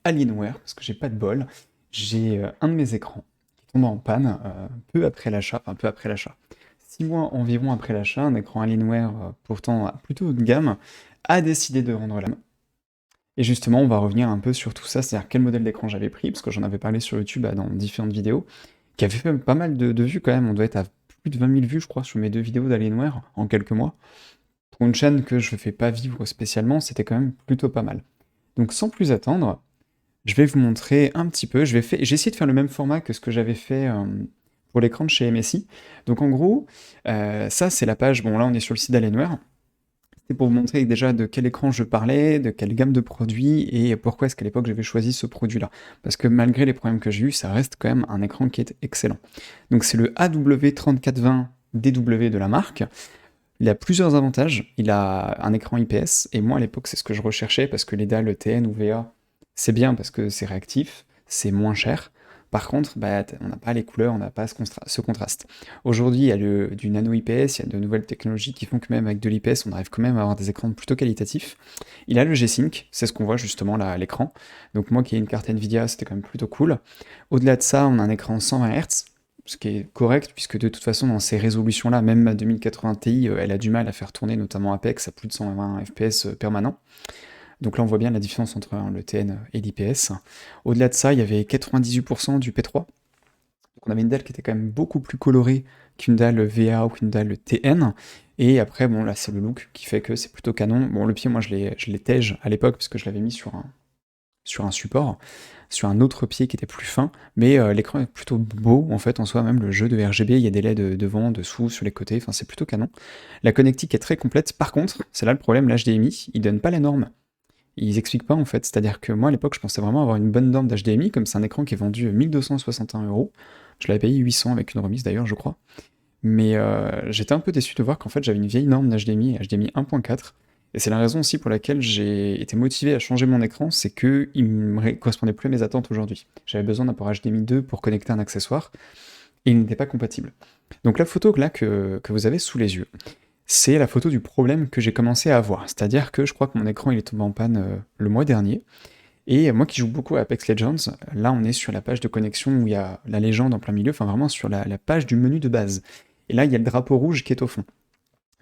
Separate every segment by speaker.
Speaker 1: Alienware, parce que j'ai pas de bol. J'ai un de mes écrans qui tombe en panne peu après l'achat, enfin peu après l'achat. 6 mois environ après l'achat, un écran Alienware pourtant plutôt haut de gamme a décidé de rendre l'âme. Et justement, on va revenir un peu sur tout ça, c'est-à-dire quel modèle d'écran j'avais pris, parce que j'en avais parlé sur YouTube dans différentes vidéos, qui avait fait pas mal de vues quand même. On doit être à plus de 20 000 vues, je crois, sur mes 2 vidéos d'Alienware en quelques mois. Pour une chaîne que je ne fais pas vivre spécialement, c'était quand même plutôt pas mal. Donc sans plus attendre, je vais vous montrer un petit peu. J'ai essayé de faire le même format que ce que j'avais fait pour l'écran de chez MSI. Donc en gros, ça c'est la page. Bon là on est sur le site d'Alienware. C'est pour vous montrer déjà de quel écran je parlais, de quelle gamme de produits et pourquoi est-ce qu'à l'époque j'avais choisi ce produit-là. Parce que malgré les problèmes que j'ai eus, ça reste quand même un écran qui est excellent. Donc c'est le AW3420DW de la marque. Il a plusieurs avantages. Il a un écran IPS, et moi à l'époque c'est ce que je recherchais parce que les dalles TN ou VA, c'est bien parce que c'est réactif, c'est moins cher. Par contre, bah, on n'a pas les couleurs, on n'a pas ce contraste. Aujourd'hui, il y a du nano IPS, il y a de nouvelles technologies qui font que même avec de l'IPS, on arrive quand même à avoir des écrans plutôt qualitatifs. Il a le G-Sync, c'est ce qu'on voit justement là à l'écran. Donc moi qui ai une carte Nvidia, c'était quand même plutôt cool. Au-delà de ça, on a un écran 120 Hz, ce qui est correct, puisque de toute façon, dans ces résolutions-là, même ma 2080 Ti, elle a du mal à faire tourner notamment Apex à plus de 120 FPS permanent. Donc là, on voit bien la différence entre le TN et l'IPS. Au-delà de ça, il y avait 98% du P3. Donc on avait une dalle qui était quand même beaucoup plus colorée qu'une dalle VA ou qu'une dalle TN. Et après, bon, là, c'est le look qui fait que c'est plutôt canon. Bon, le pied, moi, je l'ai tège à l'époque, parce que je l'avais mis sur un support, sur un autre pied qui était plus fin, mais l'écran est plutôt beau en fait en soi, même le jeu de RGB, il y a des LED devant, dessous, sur les côtés, enfin c'est plutôt canon. La connectique est très complète, par contre, c'est là le problème, l'HDMI, ils donnent pas les normes. Ils expliquent pas en fait, c'est-à-dire que moi à l'époque je pensais vraiment avoir une bonne norme d'HDMI, comme c'est un écran qui est vendu 1261 €, je l'avais payé 800 avec une remise d'ailleurs je crois, mais j'étais un peu déçu de voir qu'en fait j'avais une vieille norme d'HDMI, HDMI 1.4, et c'est la raison aussi pour laquelle j'ai été motivé à changer mon écran, c'est qu'il ne correspondait plus à mes attentes aujourd'hui. J'avais besoin d'un port HDMI 2 pour connecter un accessoire, et il n'était pas compatible. Donc la photo là que vous avez sous les yeux, c'est la photo du problème que j'ai commencé à avoir. C'est-à-dire que je crois que mon écran il est tombé en panne le mois dernier, et moi qui joue beaucoup à Apex Legends, là on est sur la page de connexion où il y a la légende en plein milieu, enfin vraiment sur la page du menu de base. Et là il y a le drapeau rouge qui est au fond.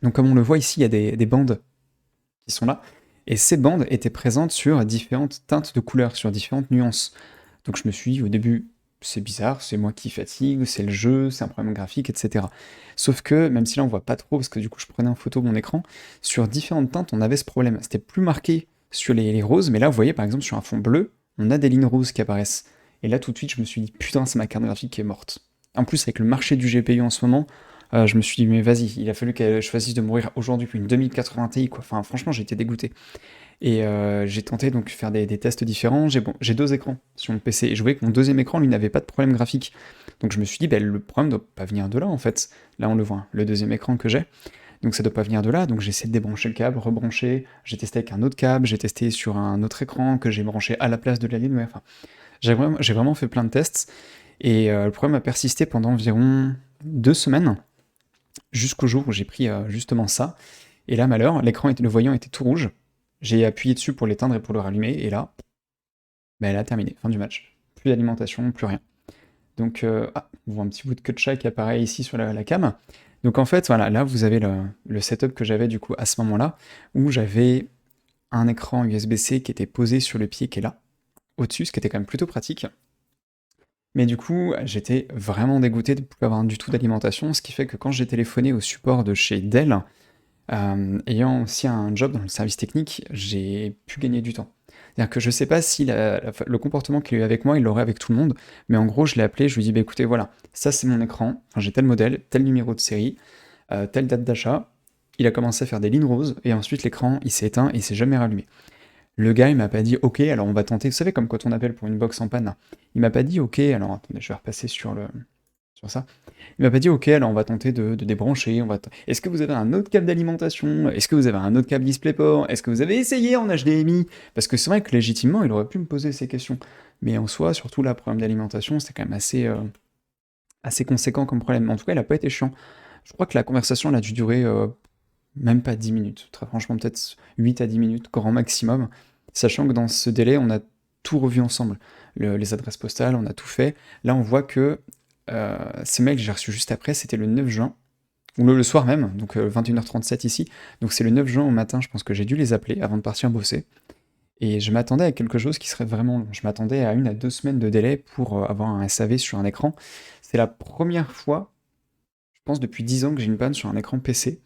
Speaker 1: Donc comme on le voit ici, il y a des bandes qui sont là, et ces bandes étaient présentes sur différentes teintes de couleurs, sur différentes nuances. Donc je me suis dit au début, c'est bizarre, c'est moi qui fatigue, c'est le jeu, c'est un problème graphique, etc. Sauf que, même si là on voit pas trop, parce que du coup je prenais en photo mon écran, sur différentes teintes on avait ce problème. C'était plus marqué sur les roses, mais là vous voyez par exemple sur un fond bleu, on a des lignes roses qui apparaissent. Et là tout de suite je me suis dit, putain c'est ma carte graphique qui est morte. En plus avec le marché du GPU en ce moment, je me suis dit mais vas-y, il a fallu que je choisisse de mourir aujourd'hui pour une 2080 Ti quoi. Enfin franchement j'ai été dégoûté. Et j'ai tenté donc de faire des tests différents. J'ai 2 écrans sur mon PC, et je voyais que mon deuxième écran, lui, n'avait pas de problème graphique. Donc je me suis dit, ben, le problème ne doit pas venir de là, en fait. Là, on le voit, hein, le deuxième écran que j'ai. Donc ça doit pas venir de là. Donc j'ai essayé de débrancher le câble, rebrancher. J'ai testé avec un autre câble, j'ai testé sur un autre écran que j'ai branché à la place de la ligne. Ouais, enfin, j'ai vraiment fait plein de tests. Et le problème a persisté pendant environ 2 semaines, jusqu'au jour où j'ai pris justement ça. Et là, malheur, le voyant était tout rouge. J'ai appuyé dessus pour l'éteindre et pour le rallumer, et là, ben, elle a terminé, fin du match. Plus d'alimentation, plus rien. Donc, on voit un petit bout de queue de chat qui apparaît ici sur la cam. Donc en fait, voilà, là vous avez le setup que j'avais du coup à ce moment-là, où j'avais un écran USB-C qui était posé sur le pied qui est là, au-dessus, ce qui était quand même plutôt pratique. Mais du coup, j'étais vraiment dégoûté de ne plus avoir du tout d'alimentation, ce qui fait que quand j'ai téléphoné au support de chez Dell, ayant aussi un job dans le service technique, j'ai pu gagner du temps. C'est-à-dire que je sais pas si le comportement qu'il a eu avec moi, il l'aurait avec tout le monde, mais en gros, je l'ai appelé, je lui ai dit, bah, écoutez, voilà, ça c'est mon écran, enfin, j'ai tel modèle, tel numéro de série, telle date d'achat. Il a commencé à faire des lignes roses, et ensuite l'écran, il s'est éteint et il s'est jamais rallumé. Le gars, il m'a pas dit, ok, alors on va tenter, vous savez, comme quand on appelle pour une box en panne, là. Il m'a pas dit, ok, alors attendez, je vais repasser sur ça. Il m'a pas dit, ok, alors on va tenter de débrancher. Est-ce que vous avez un autre câble d'alimentation? Est-ce que vous avez un autre câble DisplayPort? Est-ce que vous avez essayé en HDMI? Parce que c'est vrai que légitimement, il aurait pu me poser ces questions. Mais en soi, surtout là, problème d'alimentation, c'était quand même assez conséquent comme problème. En tout cas, il a pas été chiant. Je crois que la conversation, elle a dû durer même pas 10 minutes. Très franchement, peut-être 8 à 10 minutes, grand maximum. Sachant que dans ce délai, on a tout revu ensemble. Les adresses postales, on a tout fait. Là, on voit que ce mail que j'ai reçu juste après, c'était le 9 juin, ou le soir même, donc 21h37 ici. Donc c'est le 9 juin au matin, je pense que j'ai dû les appeler avant de partir bosser. Et je m'attendais à quelque chose qui serait vraiment long. Je m'attendais à 1 à 2 semaines de délai pour avoir un SAV sur un écran. C'est la première fois, je pense depuis 10 ans que j'ai une panne sur un écran PC.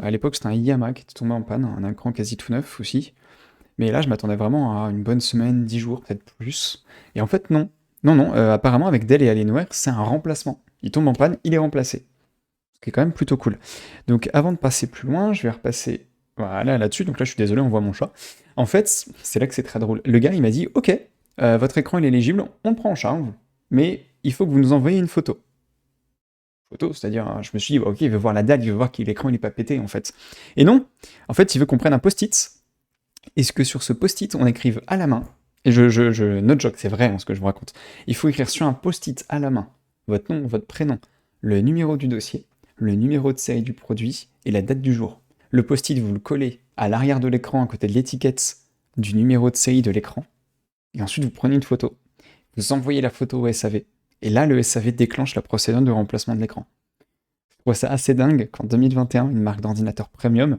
Speaker 1: À l'époque, c'était un Yamaha qui était tombé en panne, un écran quasi tout neuf aussi. Mais là, je m'attendais vraiment à une bonne semaine, 10 jours, peut-être plus. Et en fait, non. Non, non, apparemment, avec Dell et Alienware, c'est un remplacement. Il tombe en panne, il est remplacé. Ce qui est quand même plutôt cool. Donc, avant de passer plus loin, je vais repasser voilà, là-dessus. Donc là, je suis désolé, on voit mon chat. En fait, c'est là que c'est très drôle. Le gars, il m'a dit, OK, votre écran, il est éligible, on le prend en charge, mais il faut que vous nous envoyiez une photo. Photo, c'est-à-dire, je me suis dit, ok, il veut voir la dalle, il veut voir que l'écran, il est pas pété, en fait. Et non, en fait, il veut qu'on prenne un post-it, et que sur ce post-it, on écrive à la main, et no joke, c'est vrai ce que je vous raconte, il faut écrire sur un post-it à la main votre nom, votre prénom, le numéro du dossier, le numéro de série du produit et la date du jour. Le post-it, vous le collez à l'arrière de l'écran, à côté de l'étiquette du numéro de série de l'écran, et ensuite vous prenez une photo, vous envoyez la photo au SAV, et là le SAV déclenche la procédure de remplacement de l'écran. Je trouve ça assez dingue qu'en 2021, une marque d'ordinateur premium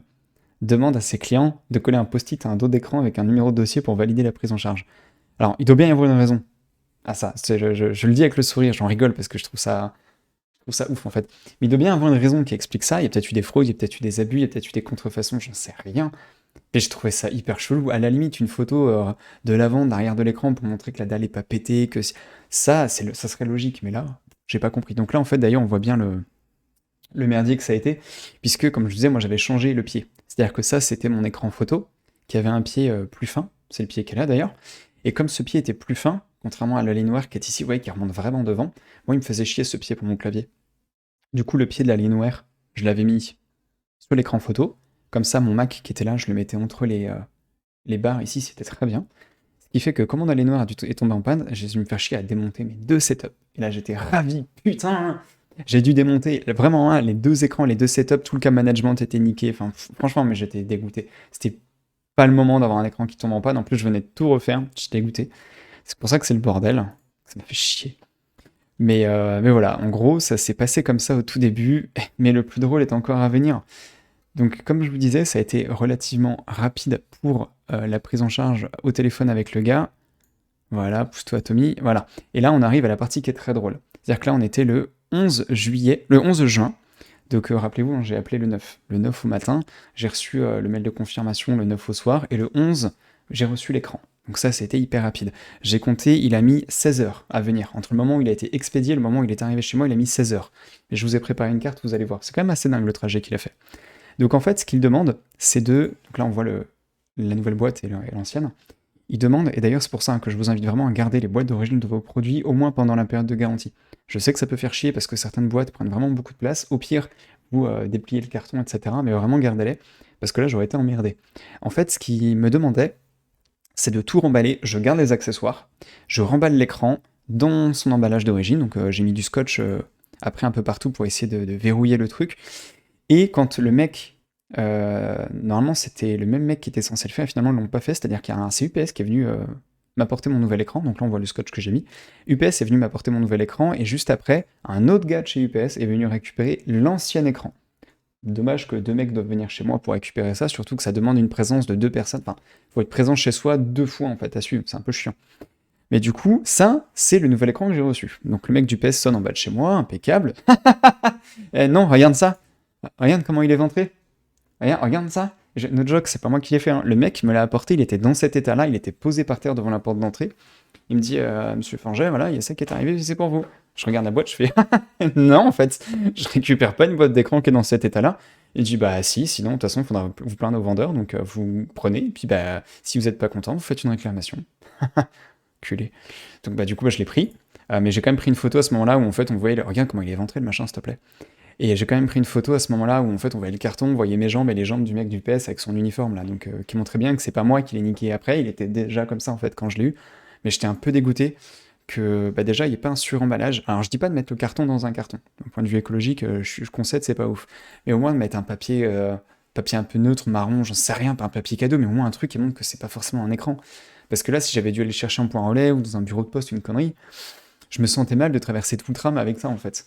Speaker 1: demande à ses clients de coller un post-it à un dos d'écran avec un numéro de dossier pour valider la prise en charge. Alors, il doit bien y avoir une raison à ça. Je le dis avec le sourire, j'en rigole parce que je trouve ça ouf en fait. Mais il doit bien y avoir une raison qui explique ça. Il y a peut-être eu des fraudes, il y a peut-être eu des abus, il y a peut-être eu des contrefaçons, j'en sais rien. Et je trouvais ça hyper chelou. À la limite, une photo de l'avant, derrière de l'écran pour montrer que la dalle est pas pétée, que ça serait logique. Mais là, j'ai pas compris. Donc là, en fait, d'ailleurs, on voit bien le merdier que ça a été, puisque, comme je disais, moi j'avais changé le pied. C'est-à-dire que ça, c'était mon écran photo, qui avait un pied plus fin, c'est le pied qu'elle a d'ailleurs, et comme ce pied était plus fin, contrairement à l'Alienware qui est ici, ouais, qui remonte vraiment devant, moi il me faisait chier ce pied pour mon clavier. Du coup, le pied de l'Alienware, je l'avais mis sur l'écran photo, comme ça mon Mac qui était là, je le mettais entre les barres ici, c'était très bien. Ce qui fait que comme mon Alienware est tombé en panne, j'ai dû me faire chier à démonter mes 2 setups. Et là j'étais ravi, putain. J'ai dû démonter vraiment les 2 écrans, les 2 setups, tout le câble management était niqué. Enfin, franchement, mais j'étais dégoûté. C'était pas le moment d'avoir un écran qui tombe en panne. En plus, je venais de tout refaire. J'étais dégoûté. C'est pour ça que c'est le bordel. Ça m'a fait chier. Mais voilà, en gros, ça s'est passé comme ça au tout début. Mais le plus drôle est encore à venir. Donc, comme je vous disais, ça a été relativement rapide pour la prise en charge au téléphone avec le gars. Voilà, pousse-toi Tommy, voilà. Et là, on arrive à la partie qui est très drôle. C'est-à-dire que là, on était le 11 juin. Donc rappelez-vous, j'ai appelé le 9. Le 9 au matin, j'ai reçu le mail de confirmation le 9 au soir, et le 11, j'ai reçu l'écran. Donc ça, c'était hyper rapide. J'ai compté, il a mis 16 heures à venir. Entre le moment où il a été expédié et le moment où il est arrivé chez moi, il a mis 16 heures. Et je vous ai préparé une carte, vous allez voir. C'est quand même assez dingue le trajet qu'il a fait. Donc en fait, ce qu'il demande, c'est de... Donc là, on voit la nouvelle boîte et l'ancienne. Il demande, et d'ailleurs c'est pour ça que je vous invite vraiment à garder les boîtes d'origine de vos produits, au moins pendant la période de garantie. Je sais que ça peut faire chier parce que certaines boîtes prennent vraiment beaucoup de place. Au pire, vous dépliez le carton, etc. Mais vraiment gardez-les, parce que là j'aurais été emmerdé. En fait, ce qu'il me demandait, c'est de tout remballer. Je garde les accessoires, je remballe l'écran dans son emballage d'origine. Donc j'ai mis du scotch après un peu partout pour essayer de verrouiller le truc. Et quand le mec, normalement c'était le même mec qui était censé le faire, et finalement ils l'ont pas fait, c'est-à-dire qu'il y a c'est UPS qui est venu m'apporter mon nouvel écran, donc là on voit le scotch que j'ai mis. UPS est venu m'apporter mon nouvel écran, et juste après, un autre gars de chez UPS est venu récupérer l'ancien écran. Dommage que 2 mecs doivent venir chez moi pour récupérer ça, surtout que ça demande une présence de 2 personnes, enfin, faut être présent chez soi 2 fois en fait à suivre, c'est un peu chiant. Mais du coup, ça, c'est le nouvel écran que j'ai reçu. Donc le mec du PS sonne en bas de chez moi, impeccable. Non, regarde ça. Regarde comment il est ventré. Regarde ça. No joke, c'est pas moi qui l'ai fait. Hein. Le mec me l'a apporté, il était dans cet état-là, il était posé par terre devant la porte d'entrée. Il me dit, Monsieur Forget, voilà, il y a ça qui est arrivé, c'est pour vous. Je regarde la boîte, je fais, non, en fait, je récupère pas une boîte d'écran qui est dans cet état-là. Il dit, bah si, sinon, de toute façon, il faudra vous plaindre au vendeur, donc vous prenez, et puis bah, si vous n'êtes pas content, vous faites une réclamation. Culé. Donc bah du coup, bah, je l'ai pris. Mais j'ai quand même pris une photo à ce moment-là où en fait on voyait, regarde comment il est ventré le machin, s'il te plaît. Et j'ai quand même pris une photo à ce moment-là où en fait on voyait le carton, on voyait mes jambes et les jambes du mec du PS avec son uniforme là, donc qui montrait bien que c'est pas moi qui l'ai niqué après, il était déjà comme ça en fait quand je l'ai eu, mais j'étais un peu dégoûté que bah, déjà il n'y ait pas un suremballage. Alors je dis pas de mettre le carton dans un carton, d'un point de vue écologique, je concède c'est pas ouf, mais au moins de mettre un papier un peu neutre, marron, j'en sais rien, pas un papier cadeau, mais au moins un truc qui montre que c'est pas forcément un écran. Parce que là, si j'avais dû aller chercher un point relais ou dans un bureau de poste, une connerie, je me sentais mal de traverser tout le tram avec ça, en fait.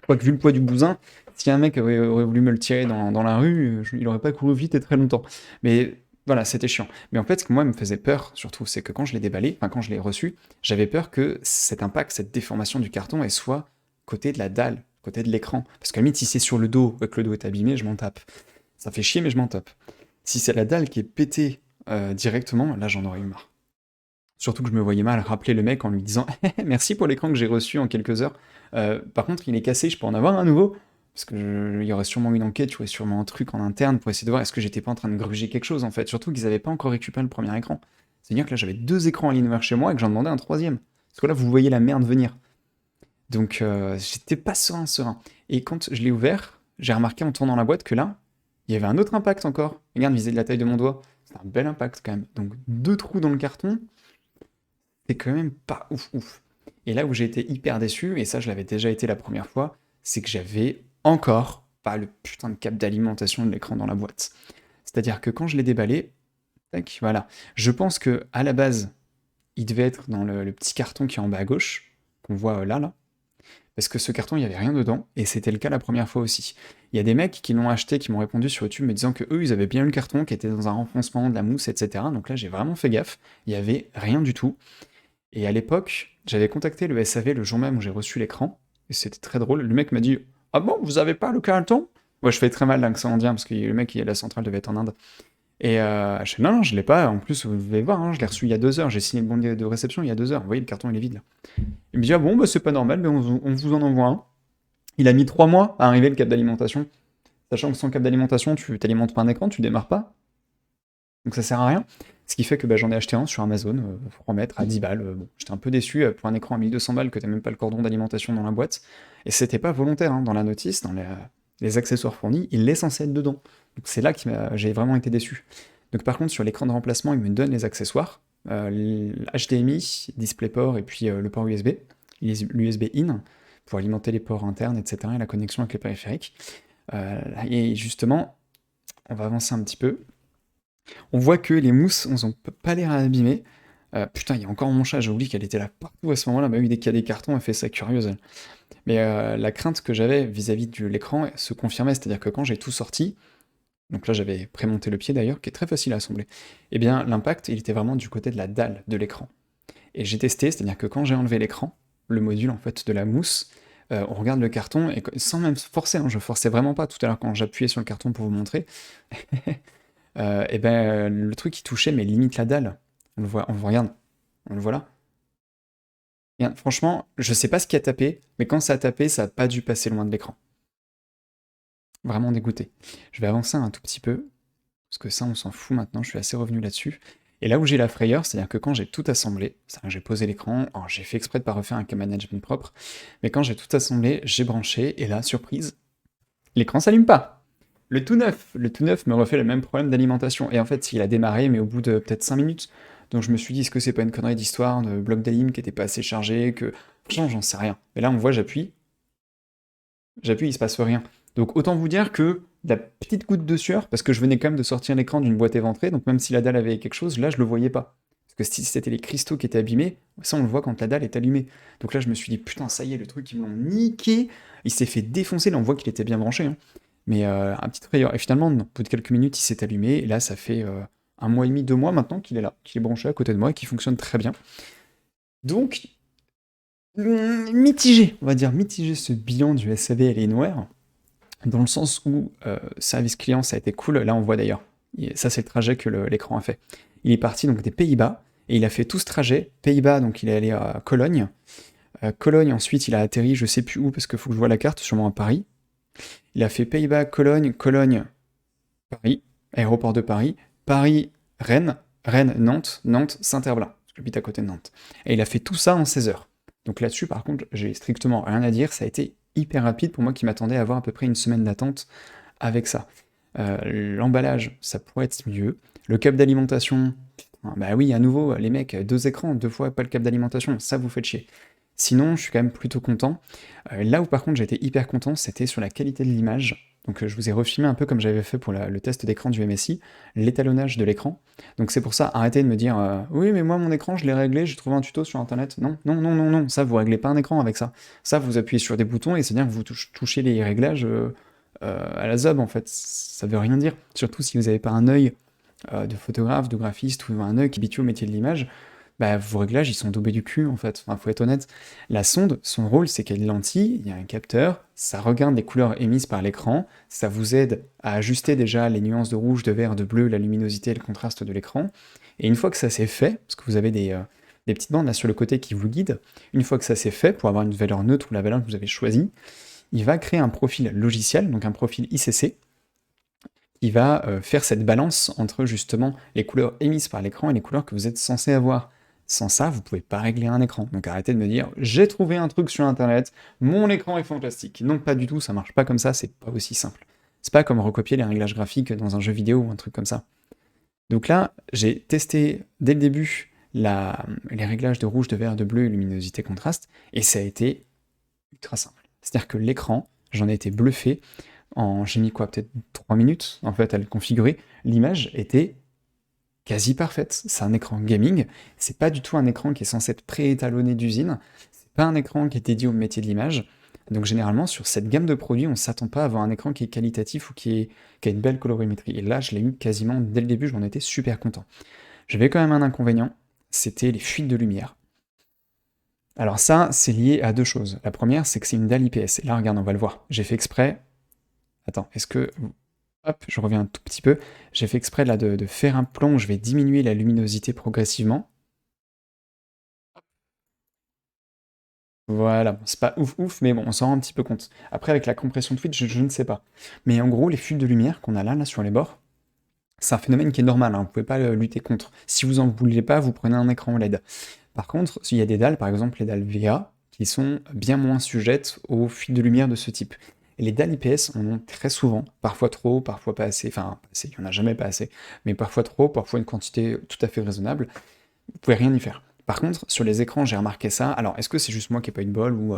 Speaker 1: Quoique, vu le poids du bousin, si un mec aurait voulu me le tirer dans la rue, il aurait pas couru vite et très longtemps. Mais voilà, c'était chiant. Mais en fait, ce qui moi me faisait peur, surtout, c'est que quand je l'ai déballé, enfin quand je l'ai reçu, j'avais peur que cet impact, cette déformation du carton, elle soit côté de la dalle, côté de l'écran. Parce qu'à la limite, si c'est sur le dos et que le dos est abîmé, je m'en tape. Ça fait chier, mais je m'en tape. Si c'est la dalle qui est pétée directement, là j'en aurais eu marre. Surtout que je me voyais mal rappeler le mec en lui disant merci pour l'écran que j'ai reçu en quelques heures. Par contre, il est cassé, je peux en avoir un nouveau. Parce que il y aurait sûrement une enquête, il y aurait sûrement un truc en interne pour essayer de voir est-ce que j'étais pas en train de gruger quelque chose en fait. Surtout qu'ils avaient pas encore récupéré le premier écran. C'est-à-dire que là j'avais 2 écrans Alienware chez moi et que j'en demandais un troisième. Parce que là vous voyez la merde venir. Donc j'étais pas serein. Et quand je l'ai ouvert, j'ai remarqué en tournant la boîte que là, il y avait un autre impact encore. Regarde, visé de la taille de mon doigt. C'est un bel impact quand même. Donc 2 trous dans le carton, c'est quand même pas ouf. Et là où j'ai été hyper déçu, et ça je l'avais déjà été la première fois, c'est que j'avais encore pas le putain de câble d'alimentation de l'écran dans la boîte. C'est-à-dire que quand je l'ai déballé, tac, voilà. Je pense que à la base, il devait être dans le petit carton qui est en bas à gauche, qu'on voit là. Parce que ce carton, il n'y avait rien dedans, et c'était le cas la première fois aussi. Il y a des mecs qui l'ont acheté, qui m'ont répondu sur YouTube me disant que eux, ils avaient bien eu le carton, qui était dans un renfoncement, de la mousse, etc. Donc là, j'ai vraiment fait gaffe, il n'y avait rien du tout. Et à l'époque, j'avais contacté le SAV le jour même où j'ai reçu l'écran, et c'était très drôle. Le mec m'a dit ah bon, vous avez pas le carton? Moi, je fais très mal l'accent indien, parce que le mec, la centrale devait être en Inde. Et je dis non, je l'ai pas. En plus, vous devez voir, hein, je l'ai reçu il y a 2 heures. J'ai signé le bon de réception il y a 2 heures. Vous voyez, le carton, il est vide là. Il me dit ah bon, bah, c'est pas normal, mais on vous en envoie un. Il a mis 3 mois à arriver le câble d'alimentation. Sachant que sans câble d'alimentation, tu t'alimentes pas un écran, tu démarres pas. Donc ça sert à rien. Ce qui fait que bah, j'en ai acheté un sur Amazon, pour remettre à 10 balles. Bon, j'étais un peu déçu pour un écran à 1200 balles que t'as même pas le cordon d'alimentation dans la boîte. Et c'était pas volontaire, hein, dans la notice, dans les accessoires fournis, il est censé être dedans. Donc c'est là que j'ai vraiment été déçu. Donc par contre, sur l'écran de remplacement, il me donne les accessoires. HDMI, DisplayPort et puis le port USB, l'USB in, pour alimenter les ports internes, etc. et la connexion avec les périphériques. Et justement, on va avancer un petit peu. On voit que les mousses ont pas l'air abîmées. Putain, il y a encore mon chat, j'ai oublié qu'elle était là partout à ce moment-là. Bah oui, dès qu'il y a des cartons, elle fait ça curieuse. Elle. Mais la crainte que j'avais vis-à-vis de l'écran se confirmait, c'est-à-dire que quand j'ai tout sorti, donc là j'avais prémonté le pied d'ailleurs, qui est très facile à assembler, eh bien l'impact, il était vraiment du côté de la dalle de l'écran. Et j'ai testé, c'est-à-dire que quand j'ai enlevé l'écran, le module en fait de la mousse, on regarde le carton, et sans même forcer, hein, je forçais vraiment pas tout à l'heure quand j'appuyais sur le carton pour vous montrer, et ben le truc qui touchait mais limite la dalle. On le voit, regarde, on le voit là. Regarde, franchement, je sais pas ce qui a tapé, mais quand ça a tapé, ça a pas dû passer loin de l'écran. Vraiment dégoûté. Je vais avancer un tout petit peu, parce que ça on s'en fout maintenant, je suis assez revenu là-dessus. Et là où j'ai la frayeur, c'est-à-dire que quand j'ai tout assemblé, j'ai posé l'écran, alors j'ai fait exprès de pas refaire un cam management propre, mais quand j'ai tout assemblé, j'ai branché, et là, surprise, l'écran s'allume pas. Le tout neuf me refait le même problème d'alimentation. Et en fait, il a démarré, mais au bout de peut-être 5 minutes. Donc je me suis dit, est-ce que c'est pas une connerie d'histoire de bloc d'alim qui était pas assez chargé, que... Franchement, j'en sais rien. Mais là, on voit, j'appuie, il se passe rien. Donc autant vous dire que la petite goutte de sueur, parce que je venais quand même de sortir l'écran d'une boîte éventrée, donc même si la dalle avait quelque chose, là je le voyais pas. Parce que si c'était les cristaux qui étaient abîmés, ça on le voit quand la dalle est allumée. Donc là je me suis dit, putain, ça y est, le truc, ils me l'ont niqué, il s'est fait défoncer, là on voit qu'il était bien branché, hein. Mais un petit frayeur. Et finalement, au bout de quelques minutes, il s'est allumé, et là ça fait 1 mois et demi, 2 mois maintenant qu'il est là, qu'il est branché à côté de moi et qu'il fonctionne très bien. Donc, mitigé, on va dire mitigé ce bilan du SAV Alienware, dans le sens où service client ça a été cool. Là on voit d'ailleurs, ça c'est le trajet que l'écran a fait. Il est parti donc des Pays-Bas, et il a fait tout ce trajet. Pays-Bas, donc il est allé à Cologne. Cologne, ensuite il a atterri, je sais plus où, parce qu'il faut que je vois la carte, sûrement à Paris. Il a fait Pays-Bas, Cologne, Cologne, Paris, aéroport de Paris, Paris, Rennes, Rennes, Nantes, Nantes, Saint-Herblain. J'habite à côté de Nantes. Et il a fait tout ça en 16 heures. Donc là-dessus, par contre, j'ai strictement rien à dire. Ça a été hyper rapide pour moi qui m'attendais à avoir à peu près une semaine d'attente avec ça. L'emballage, ça pourrait être mieux. Le câble d'alimentation, bah oui, à nouveau, les mecs, 2 écrans, 2 fois pas le câble d'alimentation, ça vous fait chier. Sinon, je suis quand même plutôt content. Là où par contre j'étais hyper content, c'était sur la qualité de l'image. Donc je vous ai refilmé un peu comme j'avais fait pour le test d'écran du MSI, l'étalonnage de l'écran. Donc c'est pour ça, arrêtez de me dire oui, mais moi mon écran je l'ai réglé, j'ai trouvé un tuto sur internet. Non, non, non, non, non, ça vous réglez pas un écran avec ça. Ça vous appuyez sur des boutons et c'est bien que vous touchez les réglages à la zob en fait. Ça veut rien dire. Surtout si vous n'avez pas un œil de photographe, de graphiste ou un œil qui est habitué au métier de l'image, bah, vos réglages ils sont daubés du cul en fait. Enfin, faut être honnête. La sonde, son rôle c'est qu'elle est lentille, il y a un capteur, ça regarde les couleurs émises par l'écran, ça vous aide à ajuster déjà les nuances de rouge, de vert, de bleu, la luminosité et le contraste de l'écran. Et une fois que ça c'est fait, parce que vous avez des petites bandes là sur le côté qui vous guident, une fois que ça c'est fait, pour avoir une valeur neutre ou la valeur que vous avez choisie, il va créer un profil logiciel, donc un profil ICC, qui va faire cette balance entre justement les couleurs émises par l'écran et les couleurs que vous êtes censé avoir. Sans ça, vous pouvez pas régler un écran. Donc arrêtez de me dire j'ai trouvé un truc sur internet, mon écran est fantastique. Non, pas du tout, ça marche pas comme ça, c'est pas aussi simple. C'est pas comme recopier les réglages graphiques dans un jeu vidéo ou un truc comme ça. Donc là, j'ai testé dès le début les réglages de rouge, de vert, de bleu, luminosité, contraste, et ça a été ultra simple. C'est-à-dire que l'écran, j'en ai été bluffé. J'ai mis quoi, peut-être 3 minutes en fait à le configurer. L'image était quasi parfaite. C'est un écran gaming. C'est pas du tout un écran qui est censé être préétalonné d'usine. C'est pas un écran qui est dédié au métier de l'image. Donc généralement sur cette gamme de produits, on s'attend pas à avoir un écran qui est qualitatif ou qui a une belle colorimétrie. Et là, je l'ai eu quasiment dès le début. J'en étais super content. J'avais quand même un inconvénient. C'était les fuites de lumière. Alors ça, c'est lié à deux choses. La première, c'est que c'est une dalle IPS. Et là, regarde, on va le voir. J'ai fait exprès. Attends, est-ce que... Hop, je reviens un tout petit peu. J'ai fait exprès là de faire un plan où je vais diminuer la luminosité progressivement. Voilà, bon, c'est pas ouf ouf, mais bon, on s'en rend un petit peu compte. Après, avec la compression de Twitch, je ne sais pas. Mais en gros, les fuites de lumière qu'on a là sur les bords, c'est un phénomène qui est normal, hein, vous pouvez pas lutter contre. Si vous en voulez pas, vous prenez un écran LED. Par contre, il y a des dalles, par exemple les dalles VA, qui sont bien moins sujettes aux fuites de lumière de ce type. Et les dalles IPS en ont très souvent, parfois trop, parfois pas assez, enfin, il n'y en a jamais pas assez, mais parfois trop, parfois une quantité tout à fait raisonnable, vous pouvez rien y faire. Par contre, sur les écrans, j'ai remarqué ça, alors est-ce que c'est juste moi qui n'ai pas eu de bol ou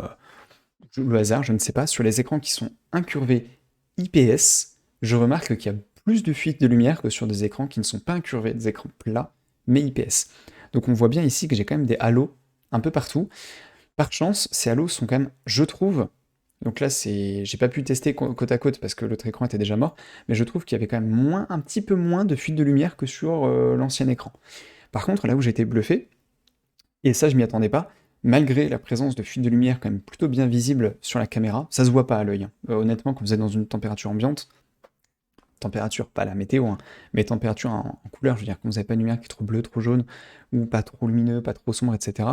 Speaker 1: le hasard, je ne sais pas, sur les écrans qui sont incurvés IPS, je remarque qu'il y a plus de fuites de lumière que sur des écrans qui ne sont pas incurvés, des écrans plats, mais IPS. Donc on voit bien ici que j'ai quand même des halos un peu partout. Par chance, ces halos sont quand même, je trouve, donc là j'ai pas pu tester côte à côte parce que l'autre écran était déjà mort, mais je trouve qu'il y avait quand même un petit peu moins de fuites de lumière que sur l'ancien écran. Par contre, là où j'ai été bluffé, et ça je m'y attendais pas, malgré la présence de fuites de lumière quand même plutôt bien visibles sur la caméra, ça se voit pas à l'œil, hein. Honnêtement, quand vous êtes dans une température ambiante, température, pas la météo, hein, mais température en couleur, je veux dire, quand vous n'avez pas une lumière qui est trop bleue, trop jaune, ou pas trop lumineux, pas trop sombre, etc.,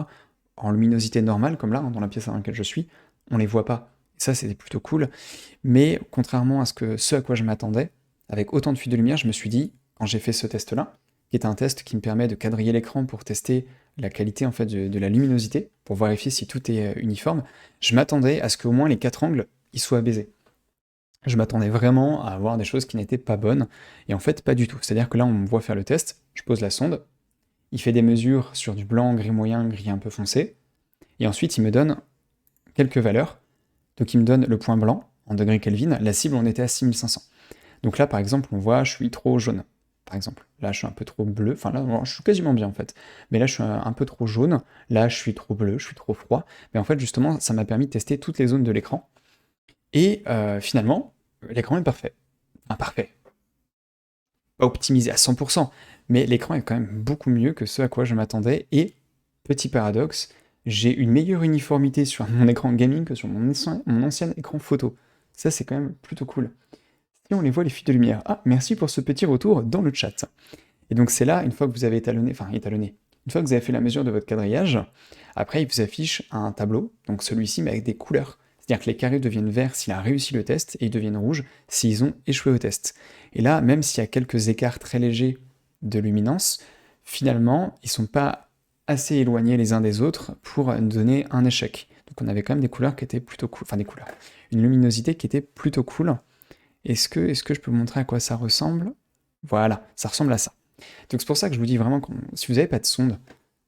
Speaker 1: en luminosité normale, comme là, hein, dans la pièce dans laquelle je suis, on les voit pas. Et ça, c'était plutôt cool. Mais contrairement à ce à quoi je m'attendais, avec autant de fuites de lumière, je me suis dit, quand j'ai fait ce test-là, qui est un test qui me permet de quadriller l'écran pour tester la qualité en fait de la luminosité, pour vérifier si tout est uniforme, je m'attendais à ce qu'au moins les quatre angles ils soient baisés. Je m'attendais vraiment à avoir des choses qui n'étaient pas bonnes, et en fait pas du tout. C'est-à-dire que là on me voit faire le test, je pose la sonde, il fait des mesures sur du blanc, gris moyen, gris un peu foncé, et ensuite il me donne quelques valeurs. Donc il me donne le point blanc en degrés Kelvin, la cible on était à 6500. Donc là par exemple on voit je suis trop jaune, par exemple. Là je suis un peu trop bleu, enfin là je suis quasiment bien en fait, mais là je suis un peu trop jaune, là je suis trop bleu, je suis trop froid, mais en fait justement ça m'a permis de tester toutes les zones de l'écran, et finalement l'écran est parfait. Enfin parfait, pas optimisé à 100%, mais l'écran est quand même beaucoup mieux que ce à quoi je m'attendais, et, petit paradoxe, j'ai une meilleure uniformité sur mon écran gaming que sur mon ancien écran photo. Ça, c'est quand même plutôt cool. Si on les voit, les fuites de lumière. Ah, merci pour ce petit retour dans le chat. Et donc c'est là, une fois que vous avez étalonné, une fois que vous avez fait la mesure de votre quadrillage, après il vous affiche un tableau, donc celui-ci mais avec des couleurs. C'est-à-dire que les carrés deviennent verts s'il a réussi le test, et ils deviennent rouges s'ils ont échoué au test. Et là, même s'il y a quelques écarts très légers de luminance, finalement, ils sont pas assez éloignés les uns des autres pour nous donner un échec. Donc on avait quand même des couleurs qui étaient plutôt cool, enfin des couleurs, une luminosité qui était plutôt cool. Est-ce que je peux vous montrer à quoi ça ressemble? Voilà, ça ressemble à ça. Donc c'est pour ça que je vous dis vraiment, si vous n'avez pas de sonde,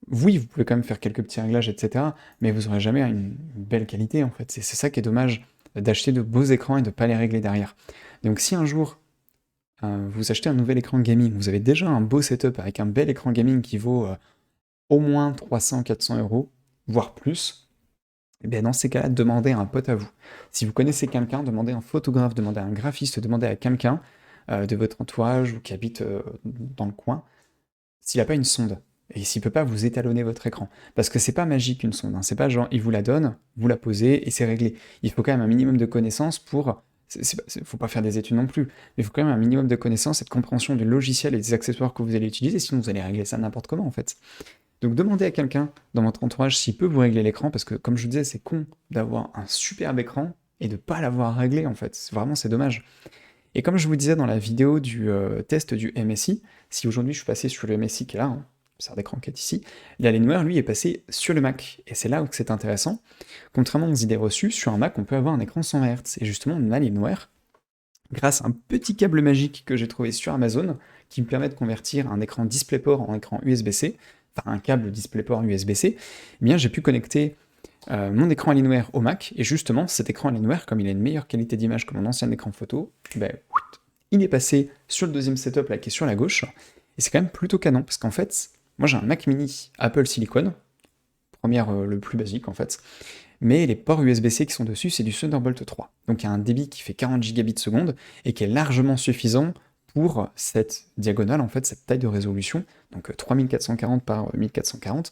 Speaker 1: oui, vous pouvez quand même faire quelques petits réglages, etc., mais vous n'aurez jamais une belle qualité, en fait. C'est ça qui est dommage, d'acheter de beaux écrans et de ne pas les régler derrière. Donc si un jour, vous achetez un nouvel écran gaming, vous avez déjà un beau setup avec un bel écran gaming qui vaut au moins 300-400 euros, voire plus, et bien dans ces cas-là, demandez à un pote à vous. Si vous connaissez quelqu'un, demandez à un photographe, demandez à un graphiste, demandez à quelqu'un de votre entourage ou qui habite dans le coin, s'il n'a pas une sonde. Et s'il peut pas vous étalonner votre écran. Parce que c'est pas magique une sonde, hein. C'est pas genre il vous la donne, vous la posez et c'est réglé. Il faut quand même un minimum de connaissances pour. Faut pas faire des études non plus, mais il faut quand même un minimum de connaissances et de compréhension du logiciel et des accessoires que vous allez utiliser, sinon vous allez régler ça n'importe comment en fait. Donc demandez à quelqu'un dans votre entourage s'il peut vous régler l'écran, parce que comme je vous disais, c'est con d'avoir un superbe écran et de pas l'avoir réglé en fait. Vraiment, c'est dommage. Et comme je vous disais dans la vidéo du test du MSI, si aujourd'hui je suis passé sur le MSI qui est là, hein, c'est d'écran qui est ici, l'Alienware lui est passé sur le Mac. Et c'est là où c'est intéressant. Contrairement aux idées reçues, sur un Mac on peut avoir un écran 120 Hz. Et justement, l'Alienware, grâce à un petit câble magique que j'ai trouvé sur Amazon, qui me permet de convertir un écran DisplayPort en écran USB-C, enfin un câble DisplayPort USB-C, eh bien j'ai pu connecter mon écran Alienware au Mac, et justement cet écran Alienware, comme il a une meilleure qualité d'image que mon ancien écran photo, ben, il est passé sur le deuxième setup là qui est sur la gauche, et c'est quand même plutôt canon, parce qu'en fait, moi j'ai un Mac mini Apple Silicon, première le plus basique en fait, mais les ports USB-C qui sont dessus, c'est du Thunderbolt 3. Donc il y a un débit qui fait 40 gigabits seconde et qui est largement suffisant pour cette diagonale, en fait, cette taille de résolution, donc 3440 par 1440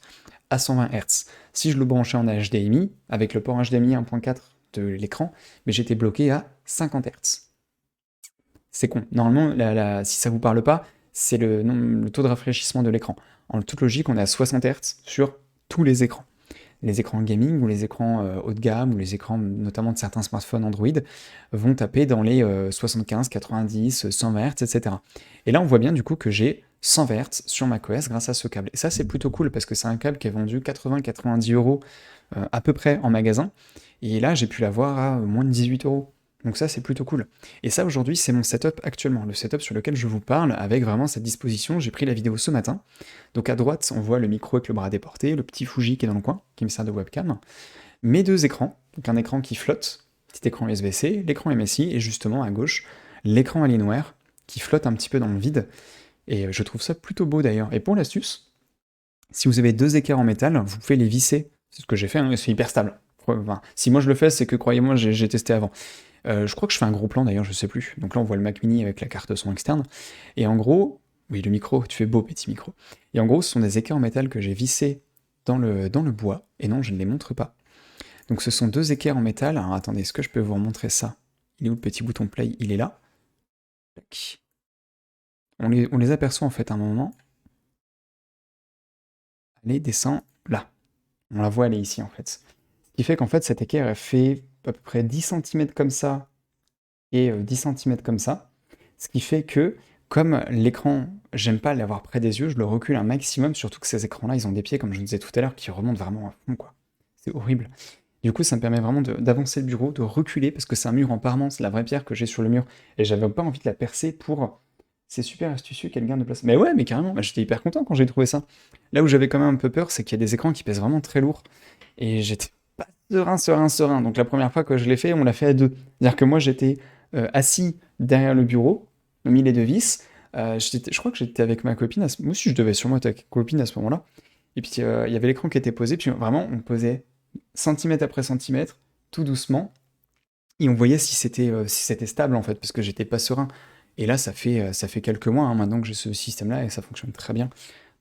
Speaker 1: à 120 Hz. Si je le branchais en HDMI, avec le port HDMI 1.4 de l'écran, mais j'étais bloqué à 50 Hz. C'est con. Normalement, si ça vous parle pas, c'est le taux de rafraîchissement de l'écran. En toute logique, on est à 60 Hz sur tous les écrans. Les écrans gaming ou les écrans haut de gamme ou les écrans notamment de certains smartphones Android vont taper dans les 75, 90, 120 Hz, etc. Et là, on voit bien du coup que j'ai 120 Hz sur macOS grâce à ce câble. Et ça, c'est plutôt cool parce que c'est un câble qui est vendu 80-90 euros à peu près en magasin. Et là, j'ai pu l'avoir à moins de 18 euros. Donc ça, c'est plutôt cool. Et ça, aujourd'hui, c'est mon setup actuellement, le setup sur lequel je vous parle, avec vraiment cette disposition. J'ai pris la vidéo ce matin. Donc à droite, on voit le micro avec le bras déporté, le petit Fuji qui est dans le coin, qui me sert de webcam. Mes deux écrans, donc un écran qui flotte, petit écran USB-C, l'écran MSI, et justement à gauche, l'écran Alienware, qui flotte un petit peu dans le vide. Et je trouve ça plutôt beau d'ailleurs. Et pour l'astuce, si vous avez deux équerres en métal, vous pouvez les visser. C'est ce que j'ai fait, hein, c'est hyper stable. Enfin, si moi je le fais, c'est que croyez-moi, j'ai testé avant. Je crois que je fais un gros plan d'ailleurs, je sais plus. Donc là, on voit le Mac Mini avec la carte son externe. Et en gros, oui, le micro, tu fais beau, petit micro. Et en gros, ce sont des équerres en métal que j'ai vissés dans le bois. Et non, je ne les montre pas. Donc ce sont deux équerres en métal. Alors attendez, est-ce que je peux vous remontrer ça? Il est où le petit bouton play? Il est là. On les aperçoit en fait à un moment. Elle descend là. On la voit, elle est ici en fait. Ce qui fait qu'en fait, cette équerre, elle fait à peu près 10 cm comme ça et 10 cm comme ça. Ce qui fait que, comme l'écran, j'aime pas l'avoir près des yeux, je le recule un maximum, surtout que ces écrans-là, ils ont des pieds, comme je le disais tout à l'heure, qui remontent vraiment à fond, quoi. C'est horrible. Du coup, ça me permet vraiment d'avancer le bureau, de reculer, parce que c'est un mur en parement, c'est la vraie pierre que j'ai sur le mur, et j'avais pas envie de la percer pour... C'est super astucieux qu'elle gagne de place. Mais ouais, mais carrément, bah, j'étais hyper content quand j'ai trouvé ça. Là où j'avais quand même un peu peur, c'est qu'il y a des écrans qui pèsent vraiment très lourd, et j'étais pas serein. Donc la première fois que je l'ai fait, on l'a fait à deux. C'est-à-dire que moi, j'étais assis derrière le bureau, au milieu de vis. Je crois que j'étais avec ma copine. Moi aussi, je devais sûrement être avec ma copine à ce moment-là. Et puis, il y avait l'écran qui était posé. Puis vraiment, on posait centimètre après centimètre, tout doucement. Et on voyait si c'était stable, en fait, parce que j'étais pas serein. Et là, ça fait quelques mois, hein, maintenant que j'ai ce système-là, et ça fonctionne très bien.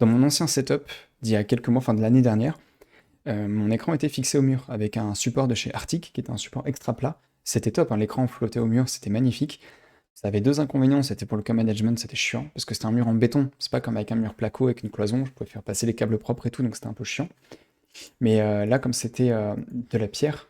Speaker 1: Dans mon ancien setup, d'il y a quelques mois, enfin de l'année dernière, mon écran était fixé au mur avec un support de chez Arctic, qui était un support extra plat. C'était top, hein, l'écran flottait au mur, c'était magnifique. Ça avait deux inconvénients, c'était pour le co-management, c'était chiant, parce que c'était un mur en béton, c'est pas comme avec un mur placo avec une cloison, je pouvais faire passer les câbles propres et tout, donc c'était un peu chiant. Mais là, comme c'était de la pierre,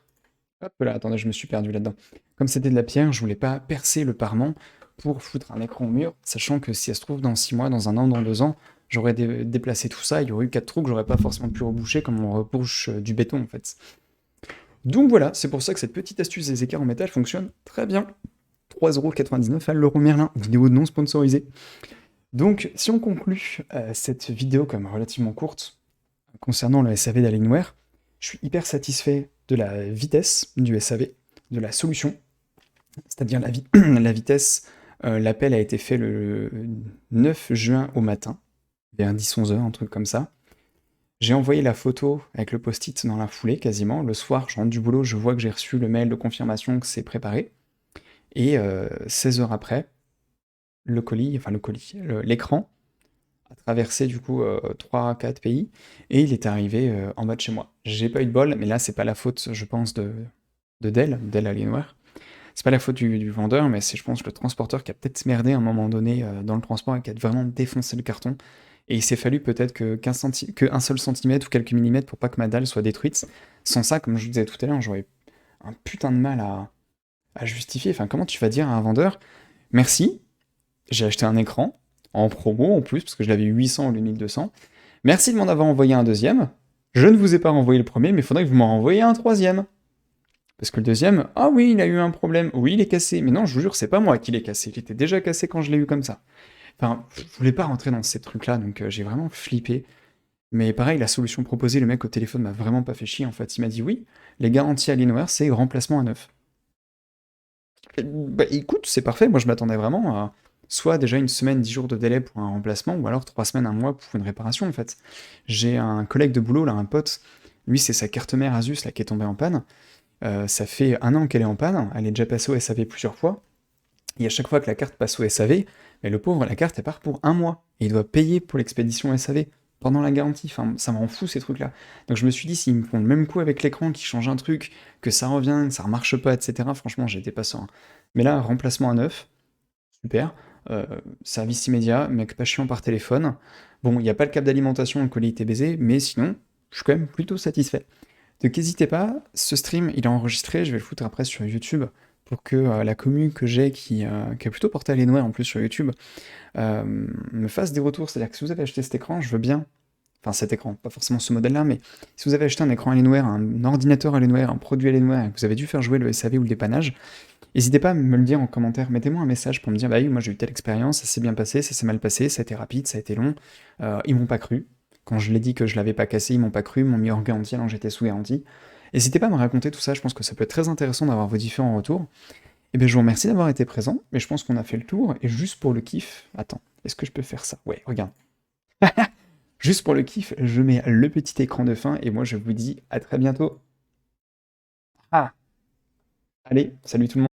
Speaker 1: hop là, attendez, je me suis perdu là-dedans. Comme c'était de la pierre, je voulais pas percer le parement pour foutre un écran au mur, sachant que si ça se trouve, dans 6 mois, dans un an, dans 2 ans, j'aurais déplacé tout ça, il y aurait eu 4 trous que j'aurais pas forcément pu reboucher comme on rebouche du béton en fait. Donc voilà, c'est pour ça que cette petite astuce des écarts en métal fonctionne très bien. 3,99€ à l'euro Merlin, vidéo non sponsorisée. Donc si on conclut cette vidéo comme relativement courte concernant le SAV d'Alienware, je suis hyper satisfait de la vitesse du SAV, de la solution, c'est-à-dire la vitesse L'appel a été fait le 9 juin au matin, vers 10-11 heures, un truc comme ça. J'ai envoyé la photo avec le post-it dans la foulée, quasiment. Le soir, je rentre du boulot, je vois que j'ai reçu le mail de confirmation que c'est préparé. Et 16 heures après, l'écran a traversé du coup 3-4 pays et il est arrivé en bas de chez moi. J'ai pas eu de bol, mais là, c'est pas la faute, je pense, de Dell Alienware. C'est pas la faute du vendeur, mais c'est, je pense, le transporteur qui a peut-être merdé à un moment donné dans le transport et qui a vraiment défoncé le carton. Et il s'est fallu peut-être qu'un seul centimètre ou quelques millimètres pour pas que ma dalle soit détruite. Sans ça, comme je vous disais tout à l'heure, j'aurais un putain de mal à justifier. Enfin, comment tu vas dire à un vendeur, merci, j'ai acheté un écran, en promo en plus, parce que je l'avais eu 800 au lieu de 1200. Merci de m'en avoir envoyé un deuxième. Je ne vous ai pas renvoyé le premier, mais il faudrait que vous m'en renvoyiez un troisième. Parce que le deuxième, ah oui, il a eu un problème, oui, il est cassé. Mais non, je vous jure, c'est pas moi qui l'ai cassé. Il était déjà cassé quand je l'ai eu comme ça. Enfin, je voulais pas rentrer dans ces trucs-là, donc j'ai vraiment flippé. Mais pareil, la solution proposée, le mec au téléphone m'a vraiment pas fait chier. En fait, il m'a dit oui, les garanties Alienware, c'est remplacement à neuf. Bah écoute, c'est parfait. Moi, je m'attendais vraiment à soit déjà une semaine, 10 jours de délai pour un remplacement, ou alors 3 semaines, un mois pour une réparation, en fait. J'ai un collègue de boulot, là, un pote. Lui, c'est sa carte mère Asus, là, qui est tombée en panne. Ça fait 1 an qu'elle est en panne. Elle est déjà passée au SAV plusieurs fois. Et à chaque fois que la carte passe au SAV, mais le pauvre, la carte, elle part pour un mois. Et il doit payer pour l'expédition SAV pendant la garantie. Enfin, ça m'en fout, ces trucs-là. Donc je me suis dit, s'ils me font le même coup avec l'écran, qui change un truc, que ça revient, que ça remarche pas, etc., franchement, j'ai été patient, hein. Mais là, remplacement à neuf, super. Euh, Service immédiat, mec pas chiant par téléphone. Bon, il n'y a pas le câble d'alimentation, le colis était baisé, mais sinon, je suis quand même plutôt satisfait. Donc n'hésitez pas, ce stream il est enregistré, je vais le foutre après sur YouTube pour que la commu que j'ai qui est plutôt portée à l'Alienware en plus sur YouTube me fasse des retours. C'est-à-dire que si vous avez acheté cet écran, je veux bien, enfin cet écran, pas forcément ce modèle-là, mais si vous avez acheté un écran Alienware, un ordinateur Alienware, un produit Alienware et que vous avez dû faire jouer le SAV ou le dépannage, n'hésitez pas à me le dire en commentaire, mettez-moi un message pour me dire bah oui, moi j'ai eu telle expérience, ça s'est bien passé, ça s'est mal passé, ça a été rapide, ça a été long, ils m'ont pas cru. Quand je l'ai dit que je l'avais pas cassé, ils m'ont pas cru, ils m'ont mis hors garantie alors j'étais sous garantie. N'hésitez pas à me raconter tout ça, je pense que ça peut être très intéressant d'avoir vos différents retours. Et bien je vous remercie d'avoir été présent, mais je pense qu'on a fait le tour, et juste pour le kiff, attends, est-ce que je peux faire ça? Ouais, regarde. Juste pour le kiff, je mets le petit écran de fin, et moi je vous dis à très bientôt. Ah, allez, salut tout le monde.